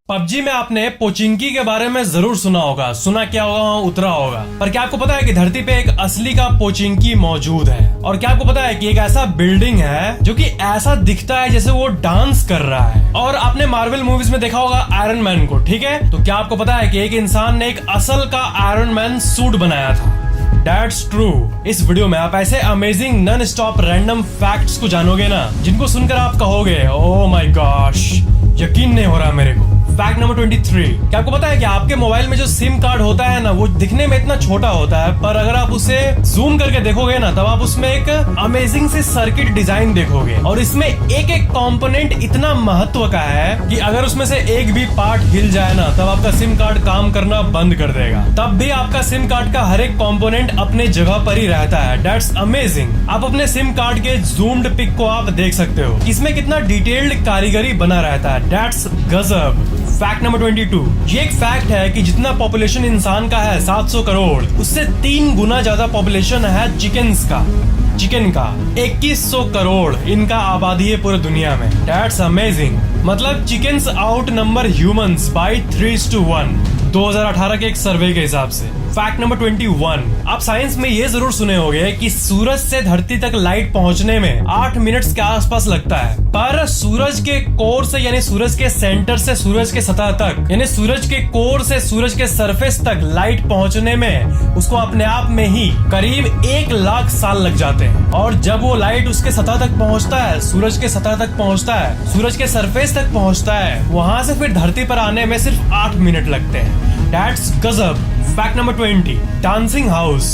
PUBG में आपने Pochinki के बारे में जरूर सुना होगा। सुना क्या होगा, वहाँ उतरा होगा। पर क्या आपको पता है कि धरती पे एक असली का पोचिंकी मौजूद है? और क्या आपको पता है कि एक ऐसा बिल्डिंग है जो कि ऐसा दिखता है जैसे वो डांस कर रहा है। और आपने मार्वल मूवीज में देखा होगा आयरन मैन को, ठीक है? तो क्या आपको पता है कि एक इंसान ने एक असल का आयरन मैन सूट बनाया था? That's true। इस वीडियो में आप ऐसे amazing non stop random facts को जानोगे ना, जिनको सुनकर आप कहोगे ओह माय गॉश, यकीन नहीं हो रहा मेरे को। Fact number 23। क्या आपको पता है कि आपके मोबाइल में जो सिम कार्ड होता है ना, वो दिखने में इतना छोटा होता है, पर अगर आप उसे जूम करके देखोगे ना, तब आप उसमें एक अमेजिंग से सर्किट डिजाइन देखोगे। और इसमें एक एक कंपोनेंट इतना महत्व का है कि अगर उसमें से एक भी पार्ट हिल जाए ना, तब आपका सिम कार्ड काम करना बंद कर देगा। तब भी आपका सिम कार्ड का हर एक कंपोनेंट अपने जगह पर ही रहता है। That's amazing. आप अपने सिम कार्ड के जूम्ड पिक को आप देख सकते हो, इसमें कितना डिटेल्ड कारीगरी बना रहता है। दैट्स गजब। Fact number 22। ये एक फैक्ट है कि जितना पॉपुलेशन इंसान का है 700 करोड़, उससे 3 गुना ज्यादा पॉपुलेशन है चिकन का 2100 करोड़ इनका आबादी है पूरी दुनिया में। That's amazing. मतलब chickens outnumber humans by 3:1 2018 के एक सर्वे के हिसाब से। Fact number 21। आप साइंस में ये जरूर सुने होंगे कि सूरज से धरती तक लाइट पहुंचने में 8 मिनट्स के आसपास लगता है, पर सूरज के कोर से यानी सूरज के सेंटर से सूरज के सतह तक यानी सूरज के कोर से सूरज के सरफेस तक लाइट पहुंचने में उसको अपने आप में ही करीब 1 लाख साल लग जाते हैं। और जब वो लाइट उसके सतह तक पहुंचता है, सूरज के सतह तक पहुंचता है, सूरज के सरफेस तक पहुंचता है, वहां से फिर धरती पर आने में सिर्फ 8 मिनट लगते हैं। That's गजब। Fact number 20। डांसिंग हाउस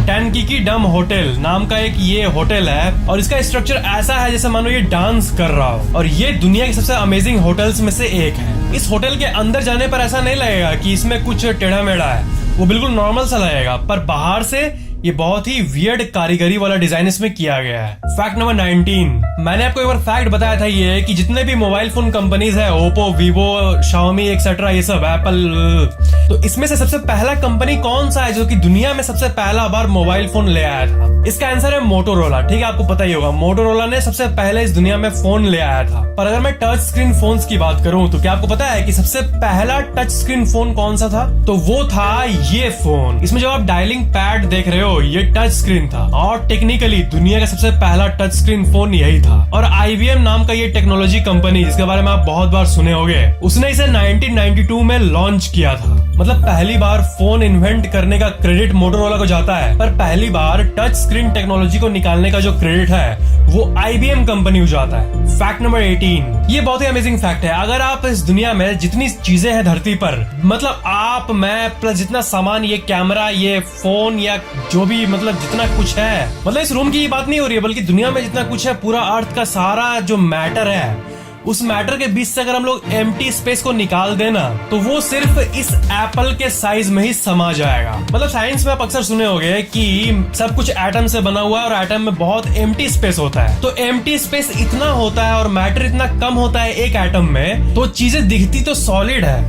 टैनकीकी डम होटल नाम का एक ये होटल है, और इसका स्ट्रक्चर ऐसा है जैसे मानो ये डांस कर रहा हो। और ये दुनिया के सबसे अमेजिंग होटल्स में से एक है। इस होटल के अंदर जाने पर ऐसा नहीं लगेगा कि इसमें कुछ टेढ़ा मेढ़ा है, वो बिल्कुल नॉर्मल सा लगेगा, पर बाहर से ये बहुत ही वियर्ड कारीगरी वाला डिजाइन इसमें किया गया है। Fact number 19। मैंने आपको एक बार फैक्ट बताया था ये कि जितने भी मोबाइल फोन कंपनीज है, ओप्पो, वीवो, शाओमी एक्सेट्रा, ये सब एप्पल, तो इसमें से सबसे पहला कंपनी कौन सा है जो कि दुनिया में सबसे पहला बार मोबाइल फोन ले आया था? इसका आंसर है मोटोरोला। ठीक है, आपको पता ही होगा, मोटोरोला ने सबसे पहले इस दुनिया में फोन ले आया था। पर अगर मैं टच स्क्रीन फोन्स की बात करूं, तो क्या आपको पता है कि सबसे पहला टच स्क्रीन फोन कौन सा था? तो वो था ये फोन। इसमें जो आप डायलिंग पैड देख रहे हो, ये टच स्क्रीन था, और टेक्निकली दुनिया का सबसे पहला टच स्क्रीन फोन यही था। और IBM नाम का ये टेक्नोलॉजी कंपनी, जिसके बारे में आप बहुत बार सुने होंगे, उसने इसे 1992 में लॉन्च किया था। मतलब पहली बार फोन इन्वेंट करने का क्रेडिट मोटोरोला को जाता है, पर पहली बार टच स्क्रीन टेक्नोलॉजी को निकालने का जो क्रेडिट है वो IBM कंपनी को जाता है। Fact number 18। ये बहुत ही अमेजिंग फैक्ट है। अगर आप इस दुनिया में जितनी चीजें हैं धरती पर, मतलब आप, मैं प्लस जितना सामान, ये कैमरा, ये फोन, या जो भी, मतलब जितना कुछ है, मतलब इस रूम की ये बात नहीं हो रही है, बल्कि दुनिया में जितना कुछ है, पूरा अर्थ का सारा जो मैटर है, उस मैटर के बीच से अगर हम लोग एम्प्टी स्पेस को निकाल देना, तो वो सिर्फ इस एप्पल के साइज में ही समा जाएगा। मतलब साइंस में आप अक्सर सुने होंगे कि सब कुछ एटम से बना हुआ है, और एटम में बहुत एम्प्टी स्पेस होता है। तो एम्प्टी स्पेस इतना होता है और मैटर इतना कम होता है एक एटम में, तो चीजें दिखती तो सॉलिड है,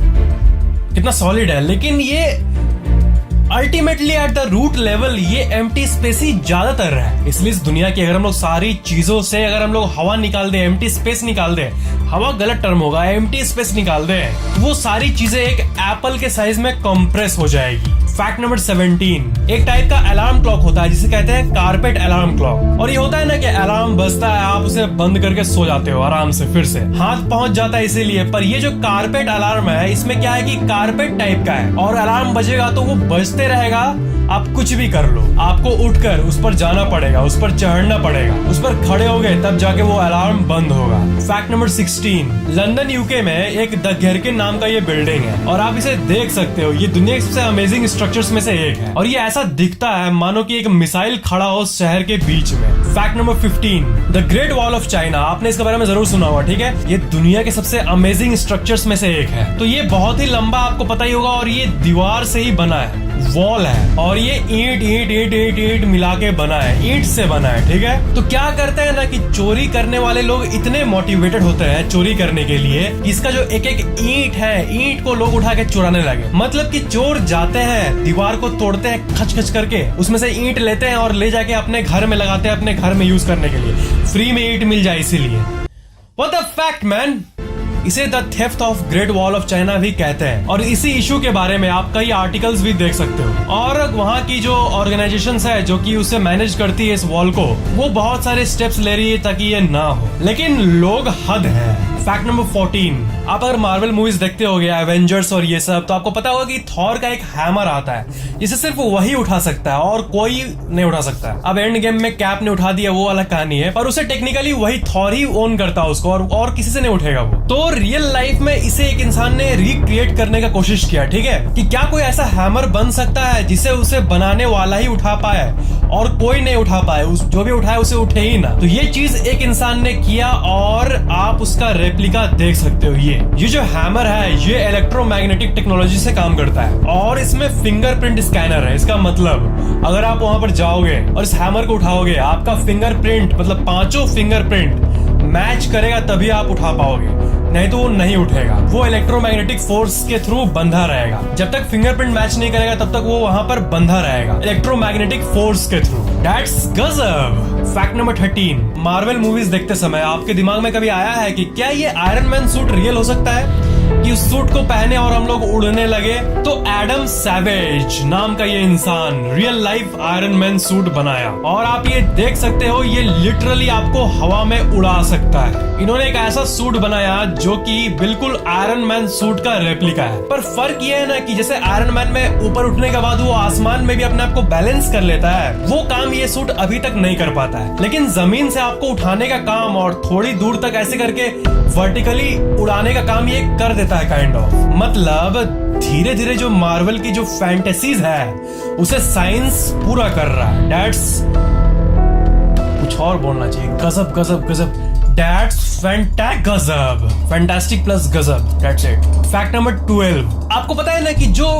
कितना सॉलिड है, लेकिन ये ultimately at the root level ये एम्प्टी स्पेस ही ज्यादातर है। इसलिए इस दुनिया की अगर हम लोग सारी चीजों से अगर हम लोग हवा निकाल दे, एम्प्टी स्पेस निकाल दे, हवा गलत टर्म होगा, एम्प्टी स्पेस निकाल दे, वो सारी चीजें एक एप्पल के साइज में कंप्रेस हो जाएगी। Fact number 17। एक टाइप का अलार्म क्लॉक होता है जिसे कहते हैं कारपेट अलार्म क्लॉक। और ये होता है ना कि अलार्म बजता है, आप उसे बंद करके सो जाते हो आराम से, फिर से हाथ पहुंच जाता है इसीलिए। पर ये जो कारपेट अलार्म है, इसमें क्या है कि कारपेट टाइप का है, और अलार्म बजेगा तो वो बजते रहेगा, आप कुछ भी कर लो, आपको उठकर उस पर जाना पड़ेगा, उस पर चढ़ना पड़ेगा, उस पर खड़े हो गए तब जाके वो अलार्म बंद होगा। Fact number 16। लंदन यूके में एक द घेरकिन नाम का ये बिल्डिंग है, और आप इसे देख सकते हो, ये दुनिया के सबसे अमेजिंग स्ट्रक्चर्स में से एक है। और ये ऐसा दिखता है मानो कि एक मिसाइल खड़ा हो शहर के बीच में। Fact number 15। The great Wall of China, आपने इसके बारे में जरूर सुना होगा, ठीक है? ये दुनिया के सबसे अमेजिंग स्ट्रक्चर्स में से एक है। तो ये बहुत ही लंबा, आपको पता ही होगा, और ये दीवार से ही बना है, वॉल है, और ये ईंट मिला के बना है, ईंट से बना है, ठीक है? तो क्या करते हैं ना कि चोरी करने वाले लोग इतने मोटिवेटेड होते हैं चोरी करने के लिए, इसका जो एक एक ईंट है, ईंट को लोग उठा के चुराने लगे। मतलब कि चोर जाते हैं, दीवार को तोड़ते हैं खच खच करके, उसमें से ईंट लेते हैं और ले जाके अपने घर में लगाते हैं, अपने घर में यूज करने के लिए, फ्री में ईंट मिल जाए इसीलिए। What the fact man. इसे the theft of Great Wall of China भी कहते हैं। और इसी इशू के बारे में आप कई आर्टिकल्स भी देख सकते हो। और वहाँ की जो ऑर्गेनाइजेशंस है जो कि उसे मैनेज करती है इस वॉल को, वो बहुत सारे स्टेप्स ले रही है ताकि ये ना हो, लेकिन लोग हद है। फैक्ट नंबर 14, आप अगर मार्वल मूवीज देखते होगे, एवेंजर्स और ये सब, तो आपको पता होगा कि थॉर का एक हैमर आता है जिसे सिर्फ वही उठा सकता है और कोई नहीं उठा सकता है। अब एंड गेम में कैप ने उठा दिया, वो अलग कहानी है, पर उसे टेक्निकली वही थॉर ही ओन करता है उसको, और किसी से नहीं उठेगा वो। तो रियल लाइफ में इसे एक इंसान ने रिक्रिएट करने का कोशिश किया, ठीक है, कि क्या कोई ऐसा हैमर बन सकता है जिसे उसे बनाने वाला ही उठा पाए और कोई नहीं उठा पाए, जो भी उठाए उसे उठे ही ना। तो ये चीज एक इंसान ने किया और आप उसका रेप्लिका देख सकते हो। ये जो हैमर है ये इलेक्ट्रोमैग्नेटिक टेक्नोलॉजी से काम करता है और इसमें फिंगरप्रिंट स्कैनर है। इसका मतलब अगर आप वहां पर जाओगे और इस हैमर को उठाओगे, आपका फिंगरप्रिंट मतलब 5 फिंगरप्रिंट मैच करेगा तभी आप उठा पाओगे, नहीं तो वो नहीं उठेगा। वो इलेक्ट्रोमैग्नेटिक फोर्स के थ्रू बंधा रहेगा। जब तक फिंगरप्रिंट मैच नहीं करेगा तब तक वो वहां पर बंधा रहेगा इलेक्ट्रोमैग्नेटिक फोर्स के थ्रू। दैट्स गजब। फैक्ट नंबर 13, मार्वल मूवीज देखते समय आपके दिमाग में कभी आया है कि क्या ये आयरन मैन सूट रियल हो सकता है कि उस सूट को पहने और हम लोग उड़ने लगे? तो एडम सैवेज नाम का ये इंसान real life iron man suit बनाया और आप ये देख सकते हो, ये लिटरली आपको हवा में उड़ा सकता है। इन्होंने एक ऐसा सूट बनाया जो कि बिल्कुल आयरन मैन सूट का रेप्लिका है। पर फर्क ये है ना कि जैसे आयरन मैन में ऊपर उठने के बाद वो आसमान में भी अपने आप को बैलेंस कर लेता है, वो काम ये सूट अभी तक नहीं कर पाता है। लेकिन जमीन से आपको उठाने का काम और थोड़ी दूर तक ऐसे करके वर्टिकली उड़ाने का काम ये कर देता है काइंड ऑफ। मतलब धीरे धीरे जो मार्वल की जो फैंटेसीज है उसे साइंस पूरा कर रहा है। दैट्स, कुछ और बोलना चाहिए, गजब गजब गजब। दैट्स गजब, फैंटास्टिक प्लस गजब। That's it. फैक्ट नंबर 12, आपको पता है ना कि जो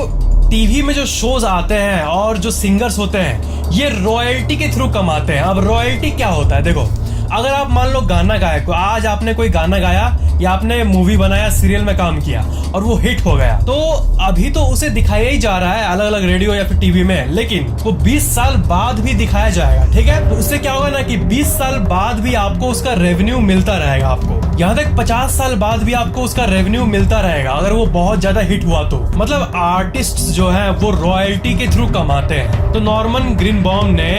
टीवी में जो शोज आते हैं और जो सिंगर्स होते हैं ये रॉयल्टी के थ्रू कमाते हैं। अब रॉयल्टी क्या होता है, देखो, अगर आप मान लो गाना गाए, आज आपने कोई गाना गाया या आपने मूवी बनाया, सीरियल में काम किया और वो हिट हो गया, तो अभी तो उसे दिखाया ही जा रहा है अलग अलग रेडियो या फिर टीवी में, लेकिन वो 20 साल बाद भी दिखाया जाएगा, ठीक है। तो उससे क्या होगा ना कि 20 साल बाद भी आपको उसका रेवेन्यू मिलता रहेगा। आपको यहाँ तक 50 साल बाद भी आपको उसका रेवेन्यू मिलता रहेगा अगर वो बहुत ज्यादा हिट हुआ तो। मतलब आर्टिस्ट जो है वो रॉयल्टी के थ्रू कमाते हैं। तो नॉर्मन ग्रीनबॉम ने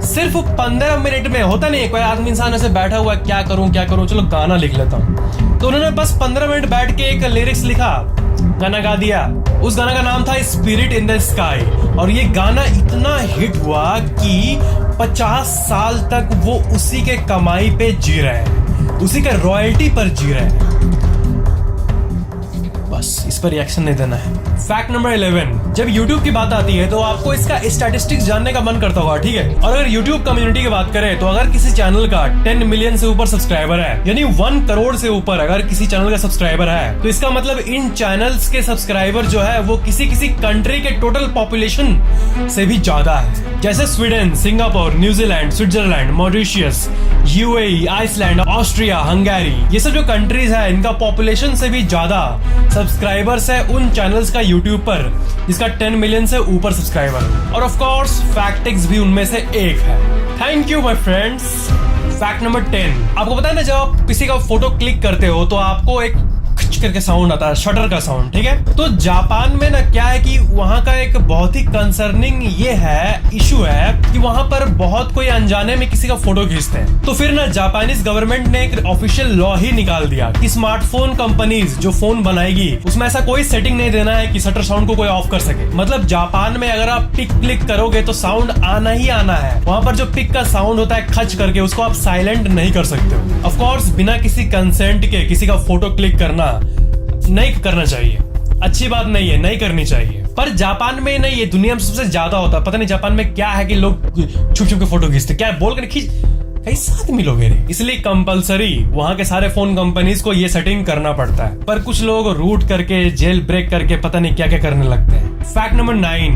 सिर्फ 15 मिनट में, होता नहीं कोई आदमी इंसान ऐसे बैठा हुआ क्या करूं चलो गाना लिख लेता हूं, तो उन्होंने बस 15 मिनट बैठ के एक लिरिक्स लिखा, गाना गा दिया। उस गाना का नाम था स्पिरिट इन द स्काई और ये गाना इतना हिट हुआ कि 50 साल तक वो उसी के कमाई पे जी रहे हैं, उसी के रॉयल्टी पर जी रहे हैं। बस इस पर रिएक्शन नहीं देना है। फैक्ट नंबर 11, जब YouTube की बात आती है तो आपको इसका स्टैटिस्टिक्स जानने का मन करता होगा, ठीक है। और अगर YouTube कम्युनिटी की बात करें तो अगर किसी चैनल का 10 मिलियन से ऊपर सब्सक्राइबर है, यानी 1 करोड़ से ऊपर अगर किसी चैनल का सब्सक्राइबर है, तो इसका मतलब इन चैनल्स के सब्सक्राइबर जो है वो किसी कंट्री के टोटल पॉपुलेशन से भी ज्यादा है। जैसे Sweden, Singapore, New Zealand, Switzerland, Mauritius, UAE, Iceland, Austria, Hungary, ये सब जो कंट्रीज है इनका पॉपुलेशन से भी ज्यादा सब्सक्राइबर्स है उन चैनल्स का यूट्यूब पर जिसका 10 मिलियन से ऊपर सब्सक्राइबर। और ऑफ कोर्स फैक्टिक्स भी उनमें से एक है। Thank you my friends. Fact number 10, आपको पता है ना जब आप किसी का फोटो क्लिक करते हो तो आपको एक खच करके साउंड आता है, शटर का साउंड, ठीक है। तो जापान में ना क्या है कि वहां का एक बहुत ही कंसर्निंग ये है, इशू है कि वहां पर बहुत कोई अनजाने में किसी का फोटो खींचते हैं। तो फिर ना जापानीज गवर्नमेंट ने एक ऑफिशियल लॉ ही निकाल दिया कि स्मार्टफोन कंपनीज जो फोन बनाएगी उसमें ऐसा कोई सेटिंग नहीं देना है कि शटर साउंड को कोई ऑफ कर सके। मतलब जापान में अगर आप पिक क्लिक करोगे तो साउंड आना ही आना है। वहां पर जो पिक का साउंड होता है खच करके, उसको आप साइलेंट नहीं कर सकते हो। ऑफ कोर्स बिना किसी कंसेंट के किसी का फोटो क्लिक करना नहीं करना चाहिए, अच्छी बात नहीं है, नहीं करनी चाहिए। पर जापान में नहीं, ये दुनिया में सबसे ज्यादा होता है। पता नहीं जापान में क्या है कि लोग छुप छुप के फोटो खींचते, क्या बोल कर खींच, कैसे आदमी लोग हैं। इसलिए कंपलसरी वहां के सारे फोन कंपनीज को ये सेटिंग करना पड़ता है। पर कुछ लोग रूट करके, जेल ब्रेक करके पता नहीं क्या क्या करने लगते हैं। Fact number 9,